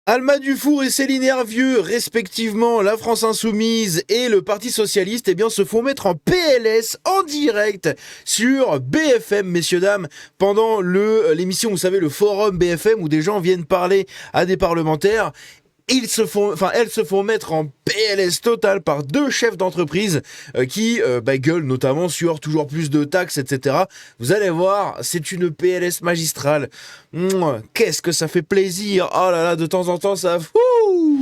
Alma Dufour et Céline Hervieux, respectivement la France Insoumise et le Parti Socialiste, eh bien, se font mettre en PLS en direct sur BFM, messieurs, dames, pendant l'émission, vous savez, le forum BFM où des gens viennent parler à des parlementaires. Elles se font mettre en PLS total par deux chefs d'entreprise qui gueulent notamment sur toujours plus de taxes, etc. Vous allez voir, c'est une PLS magistrale. Qu'est-ce que ça fait plaisir. Oh là là, de temps en temps, ça... Ouh.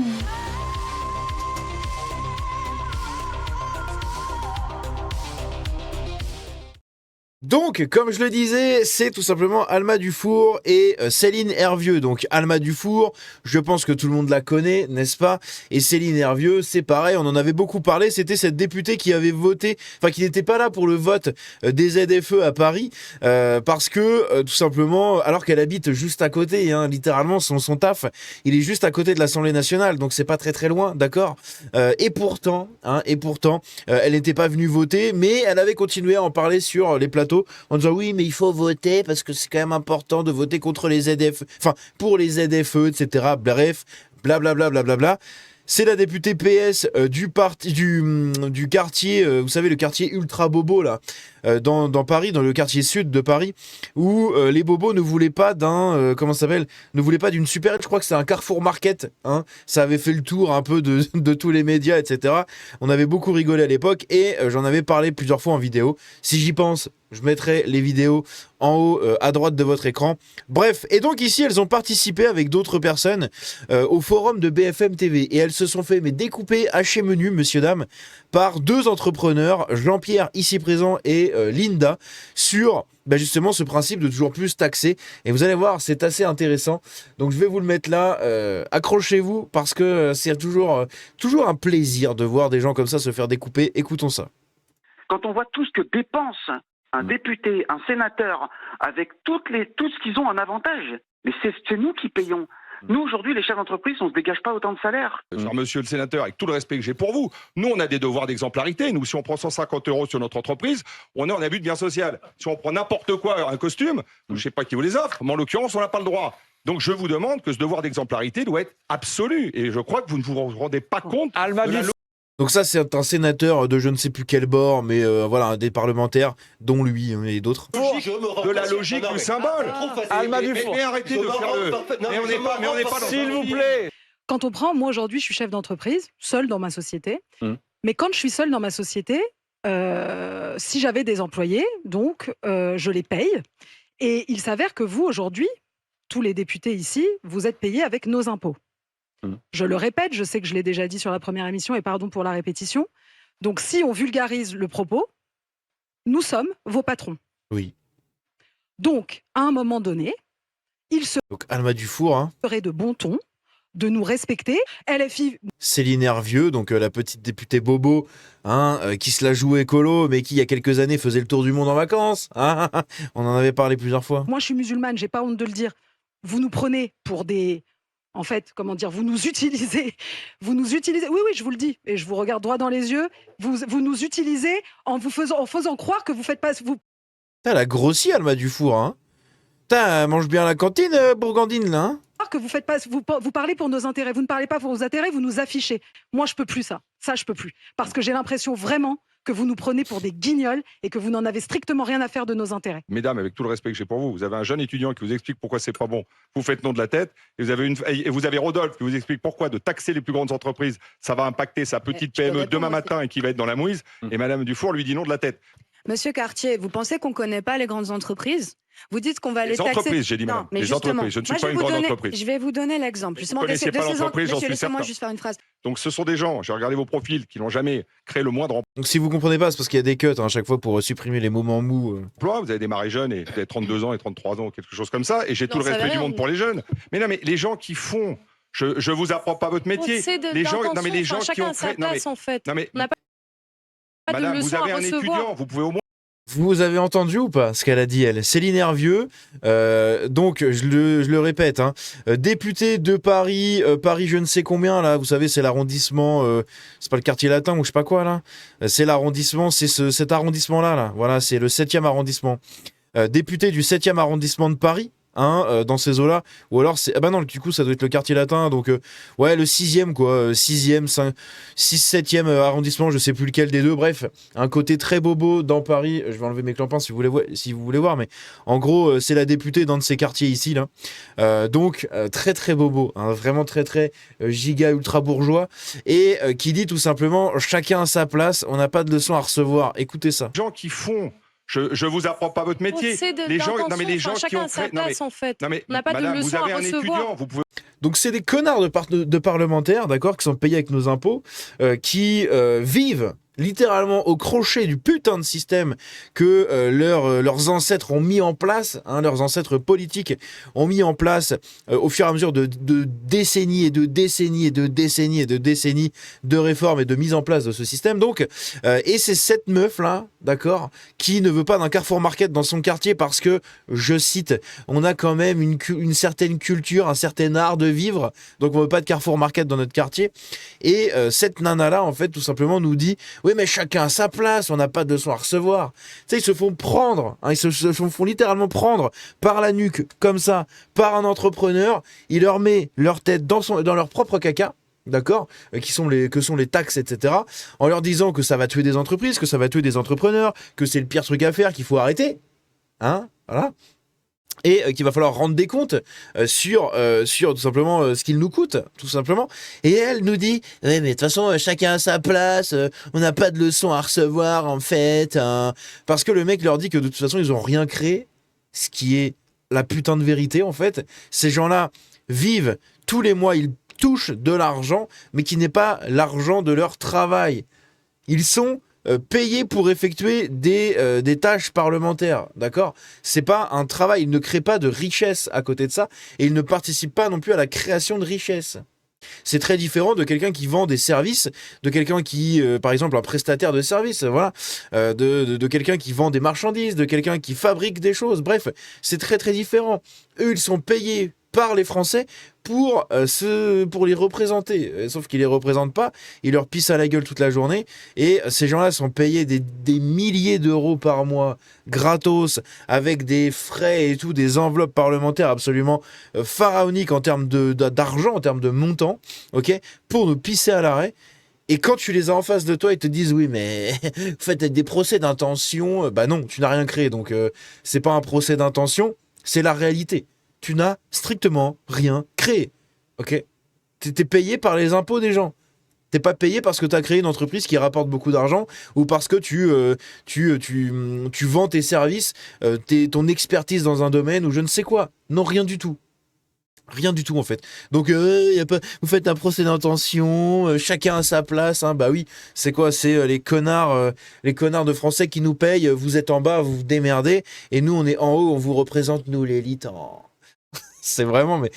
Donc, comme je le disais, c'est tout simplement Alma Dufour et Céline Hervieux. Donc, Alma Dufour, je pense que tout le monde la connaît, n'est-ce pas? Et Céline Hervieux, c'est pareil, on en avait beaucoup parlé. C'était cette députée qui avait voté, qui n'était pas là pour le vote des ZFE à Paris, parce que, tout simplement, alors qu'elle habite juste à côté, littéralement, son taf, il est juste à côté de l'Assemblée nationale, donc c'est pas très très loin, d'accord? Et pourtant, elle n'était pas venue voter, mais elle avait continué à en parler sur les plateaux en disant oui, mais il faut voter parce que c'est quand même important de voter contre les ZFE, pour les ZFE, etc. Bref, blablabla, blablabla. C'est la députée PS du quartier, vous savez, le quartier ultra bobo là, dans Paris, dans le quartier sud de Paris, où les bobos ne voulaient pas ne voulaient pas d'une supérette. Je crois que c'est un Carrefour Market, hein. Ça avait fait le tour un peu de tous les médias, etc. On avait beaucoup rigolé à l'époque et j'en avais parlé plusieurs fois en vidéo. Si j'y pense, je mettrai les vidéos en haut à droite de votre écran. Bref, et donc ici, elles ont participé avec d'autres personnes au forum de BFM TV. Et elles se sont fait découper haché menu, messieurs, dames, par deux entrepreneurs, Jean-Pierre, ici présent, et Linda, sur justement ce principe de toujours plus taxer. Et vous allez voir, c'est assez intéressant. Donc je vais vous le mettre là. Accrochez-vous, parce que c'est toujours un plaisir de voir des gens comme ça se faire découper. Écoutons ça. Quand on voit tout ce que dépense un député, un sénateur, avec tout ce qu'ils ont en avantage, mais c'est nous qui payons. Nous, aujourd'hui, les chefs d'entreprise, on ne se dégage pas autant de salaire. Cher monsieur le sénateur, avec tout le respect que j'ai pour vous, nous, on a des devoirs d'exemplarité. Nous, si on prend 150 € sur notre entreprise, on est en abus de bien social. Si on prend n'importe quoi, un costume, je ne sais pas qui vous les offre, mais en l'occurrence, on n'a pas le droit. Donc, je vous demande que ce devoir d'exemplarité doit être absolu. Et je crois que vous ne vous rendez pas compte Donc ça, c'est un sénateur de je ne sais plus quel bord, mais voilà, des parlementaires, dont lui et d'autres. De la logique du symbole. Alma Dufour. Mais arrêtez de faire le... Mais on n'est pas dans... S'il vous plaît. Quand on prend, moi aujourd'hui, je suis chef d'entreprise, seule dans ma société. Mais quand je suis seule dans ma société, si j'avais des employés, donc je les paye. Et il s'avère que vous, aujourd'hui, tous les députés ici, vous êtes payés avec nos impôts. Je le répète, je sais que je l'ai déjà dit sur la première émission et pardon pour la répétition. Donc si on vulgarise le propos, nous sommes vos patrons. Oui. Donc, à un moment donné, il Donc Alma Dufour, serait de bon ton de nous respecter. LFI... Céline Hervieux, donc la petite députée bobo, qui se la joue écolo, mais qui il y a quelques années faisait le tour du monde en vacances. On en avait parlé plusieurs fois. Moi, je suis musulmane, j'ai pas honte de le dire. Vous nous prenez pour des... En fait, comment dire, vous nous utilisez, oui, je vous le dis, et je vous regarde droit dans les yeux, vous nous utilisez en faisant croire que vous faites pas... Elle a grossi, Alma Dufour, hein. Elle mange bien à la cantine, Bourgandine, là, hein. Que vous faites pas, vous parlez pour nos intérêts, vous ne parlez pas pour vos intérêts, vous nous affichez. Moi, je peux plus ça je peux plus, parce que j'ai l'impression vraiment que vous nous prenez pour des guignols et que vous n'en avez strictement rien à faire de nos intérêts. Mesdames, avec tout le respect que j'ai pour vous, vous avez un jeune étudiant qui vous explique pourquoi c'est pas bon. Vous faites non de la tête et vous avez Rodolphe qui vous explique pourquoi de taxer les plus grandes entreprises, ça va impacter sa petite PME demain matin et qui va être dans la mouise. Et Madame Dufour lui dit non de la tête. Monsieur Cartier, vous pensez qu'on ne connaît pas les grandes entreprises? Vous dites qu'on va les taxer. Les entreprises, j'ai dit, madame. Les entreprises. Je ne suis pas une grande entreprise. Je vais vous donner l'exemple. Vous ne connaissez pas l'entreprise, j'en suis certain. Laissez-moi juste faire une phrase. Donc ce sont des gens, j'ai regardé vos profils, qui n'ont jamais créé le moindre emploi. Donc si vous comprenez pas, c'est parce qu'il y a des cuts à chaque fois pour supprimer les moments mous. Vous avez démarré jeune et vous avez 32 ans et 33 ans, quelque chose comme ça, et j'ai tout le respect du monde pour les jeunes. Mais non, mais les gens qui font... Je vous apprends pas votre métier. Les gens qui ont fait... Non mais... Madame, vous avez un étudiant, vous pouvez au moins... Vous avez entendu ou pas ce qu'elle a dit, elle? Céline Hervieux, donc je le répète, députée de Paris, Paris je ne sais combien, là, vous savez, c'est l'arrondissement, c'est pas le quartier latin ou je sais pas quoi, là, c'est l'arrondissement, c'est cet arrondissement-là, là, voilà, c'est le 7e arrondissement. Députée du 7e arrondissement de Paris, hein, dans ces eaux-là. Ou alors, ah bah non, du coup, ça doit être le quartier latin. Donc, ouais, le 6e, quoi. 6e, 7e arrondissement, je sais plus lequel des deux. Bref, un côté très bobo dans Paris. Je vais enlever mes clampins si vous voulez voir. Mais en gros, c'est la députée d'un de ces quartiers ici, là. Donc, très, très bobo. Hein, vraiment très, très giga ultra bourgeois. Et qui dit tout simplement, chacun à sa place, on n'a pas de leçon à recevoir. Écoutez ça. Les gens qui font, je vous apprends pas votre métier. Les gens, non mais les gens qui ont sa place, en fait. non mais On n'a pas madame, de leçon vous avez à un recevoir. étudiant, vous pouvez. Donc c'est des connards de parlementaires, d'accord, qui sont payés avec nos impôts, qui vivent littéralement au crochet du putain de système que leurs ancêtres ont mis en place, hein, leurs ancêtres politiques ont mis en place au fur et à mesure de décennies et de décennies et de décennies et de décennies de réformes et de mise en place de ce système. Donc, et c'est cette meuf-là, d'accord, qui ne veut pas d'un Carrefour Market dans son quartier parce que, je cite, on a quand même une certaine culture, un certain art de vivre, donc on veut pas de Carrefour Market dans notre quartier. Et cette nana-là, en fait, tout simplement nous dit « Oui, mais chacun à sa place, on n'a pas de leçon à recevoir. » Tu sais, ils se font prendre, hein, ils se font littéralement prendre par la nuque, comme ça, par un entrepreneur. Il leur met leur tête dans leur propre caca, d'accord, que sont les taxes, etc., en leur disant que ça va tuer des entreprises, que ça va tuer des entrepreneurs, que c'est le pire truc à faire, qu'il faut arrêter. Hein, voilà. Et qu'il va falloir rendre des comptes sur tout simplement ce qu'il nous coûte, tout simplement. Et elle nous dit « Ouais, mais de toute façon, chacun à sa place, on n'a pas de leçon à recevoir, en fait. Hein. » Parce que le mec leur dit que de toute façon, ils n'ont rien créé, ce qui est la putain de vérité, en fait. Ces gens-là vivent tous les mois, ils touchent de l'argent, mais qui n'est pas l'argent de leur travail. Ils sont payés pour effectuer des tâches parlementaires, d'accord ? C'est pas un travail, ils ne créent pas de richesse à côté de ça, et ils ne participent pas non plus à la création de richesse. C'est très différent de quelqu'un qui vend des services, de quelqu'un qui, par exemple, un prestataire de services, voilà, de quelqu'un qui vend des marchandises, de quelqu'un qui fabrique des choses. Bref, c'est très très différent. Eux, ils sont payés par les Français pour les représenter. Sauf qu'ils les représentent pas, ils leur pissent à la gueule toute la journée, et ces gens-là sont payés des milliers d'euros par mois, gratos, avec des frais et tout, des enveloppes parlementaires absolument pharaoniques en termes d'argent, en termes de montant, ok, pour nous pisser à l'arrêt. Et quand tu les as en face de toi, ils te disent « Oui, mais vous faites des procès d'intention. » Bah non, tu n'as rien créé, donc c'est pas un procès d'intention, c'est la réalité. Tu n'as strictement rien créé, ok ? T'es payé par les impôts des gens. T'es pas payé parce que tu as créé une entreprise qui rapporte beaucoup d'argent ou parce que tu vends tes services, ton expertise dans un domaine ou je ne sais quoi. Non, rien du tout. Rien du tout en fait. Donc vous faites un procès d'intention, chacun à sa place. Hein, bah oui, c'est quoi ? C'est les connards de Français qui nous payent. Vous êtes en bas, vous vous démerdez, et nous on est en haut, on vous représente, nous l'élite. C'est vraiment, mais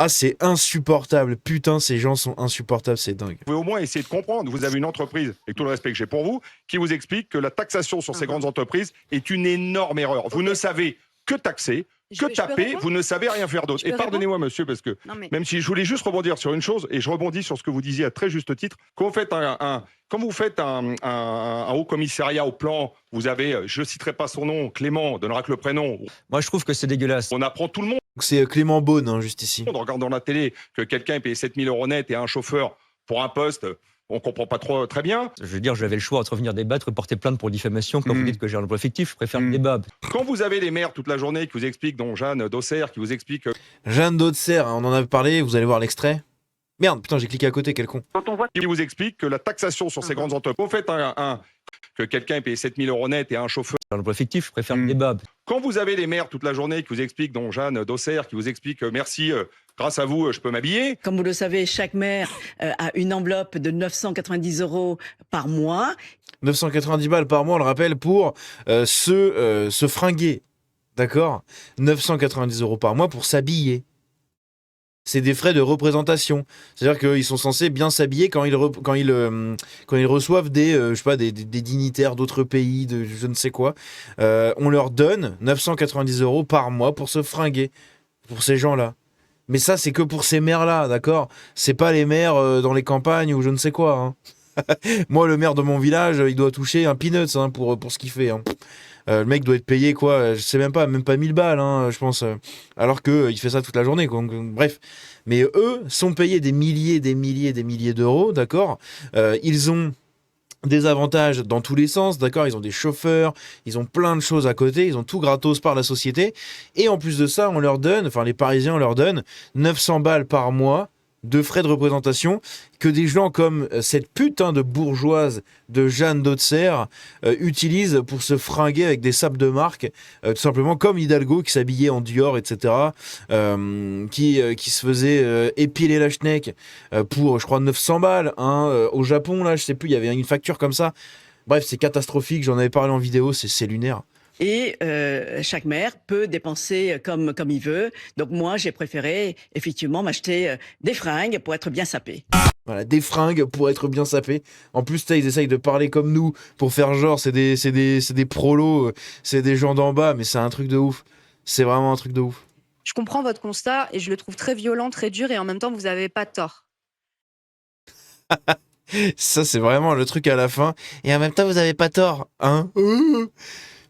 c'est insupportable. Putain, ces gens sont insupportables, c'est dingue. Vous pouvez au moins essayer de comprendre. Vous avez une entreprise, avec tout le respect que j'ai pour vous, qui vous explique que la taxation sur ces grandes entreprises est une énorme erreur. Vous ne savez que taxer, que taper, vous ne savez rien faire d'autre. Et pardonnez-moi, monsieur, parce que même si je voulais juste rebondir sur une chose, et je rebondis sur ce que vous disiez à très juste titre, quand vous faites un haut commissariat au plan, vous avez, je ne citerai pas son nom, Clément, donnera que le prénom. Moi, je trouve que c'est dégueulasse. On apprend tout le monde. C'est Clément Beaune, hein, juste ici. On regarde dans la télé que quelqu'un est payé 7 000 € net et un chauffeur pour un poste, on comprend pas très bien. Je veux dire, j'avais le choix entre venir débattre, porter plainte pour diffamation. Quand vous dites que j'ai un emploi fictif, je préfère le débat. Quand vous avez les maires toute la journée qui vous expliquent, dont Jeanne Dauxerre, qui vous explique... Jeanne Dauxerre, on en a parlé, vous allez voir l'extrait. Merde, putain, j'ai cliqué à côté, quel con. Quand on voit Qui vous explique que la taxation sur ces grandes entreprises, vous faites que quelqu'un est payé 7 000 € net et un chauffeur... J'ai un emploi fictif, je préfère le débat. Quand vous avez les maires toute la journée qui vous expliquent, dont Jeanne Dauxerre, qui vous explique merci, grâce à vous, je peux m'habiller. Comme vous le savez, chaque maire a une enveloppe de 990 € par mois. 990 balles par mois, on le rappelle, pour se fringuer. D'accord ? 990 € par mois pour s'habiller. C'est des frais de représentation. C'est-à-dire qu'ils sont censés bien s'habiller quand ils reçoivent des dignitaires d'autres pays, de je ne sais quoi. On leur donne 990 € par mois pour se fringuer, pour ces gens-là. Mais ça, c'est que pour ces maires-là, d'accord ? C'est pas les maires dans les campagnes ou je ne sais quoi. Hein. Moi, le maire de mon village, il doit toucher un peanuts pour ce qu'il fait. Hein. Le mec doit être payé quoi, je sais même pas 1000 balles, hein, je pense, alors que il fait ça toute la journée, quoi. Donc, bref. Mais eux sont payés des milliers d'euros, d'accord. Ils ont des avantages dans tous les sens, d'accord, ils ont des chauffeurs, ils ont plein de choses à côté, ils ont tout gratos par la société, et en plus de ça, on leur donne, enfin les Parisiens, on leur donne 900 balles par mois de frais de représentation que des gens comme cette putain de bourgeoise de Jeanne d'Auxerre utilisent pour se fringuer avec des sapes de marque, tout simplement comme Hidalgo qui s'habillait en Dior, etc., qui se faisait épiler la schneck pour, je crois, 900 balles, hein, au Japon, là, je sais plus, il y avait une facture comme ça. Bref, c'est catastrophique, j'en avais parlé en vidéo, c'est lunaire. Et chaque maire peut dépenser comme il veut. Donc moi, j'ai préféré effectivement m'acheter des fringues pour être bien sapé. Voilà, des fringues pour être bien sapé. En plus, ils essayent de parler comme nous pour faire genre, c'est des prolos, c'est des gens d'en bas, mais c'est un truc de ouf. C'est vraiment un truc de ouf. Je comprends votre constat et je le trouve très violent, très dur et en même temps, vous n'avez pas tort. Ça, c'est vraiment le truc à la fin. Et en même temps, vous avez pas tort, hein.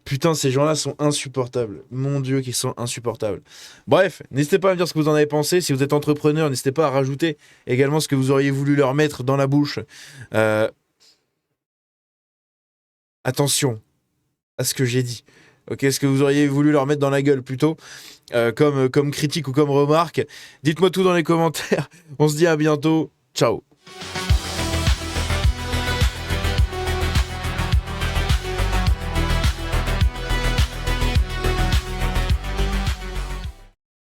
Putain, ces gens-là sont insupportables. Mon Dieu, qu'ils sont insupportables. Bref, n'hésitez pas à me dire ce que vous en avez pensé. Si vous êtes entrepreneur, n'hésitez pas à rajouter également ce que vous auriez voulu leur mettre dans la bouche. Attention à ce que j'ai dit. Ok, ce que vous auriez voulu leur mettre dans la gueule plutôt, comme critique ou comme remarque. Dites-moi tout dans les commentaires. On se dit à bientôt. Ciao.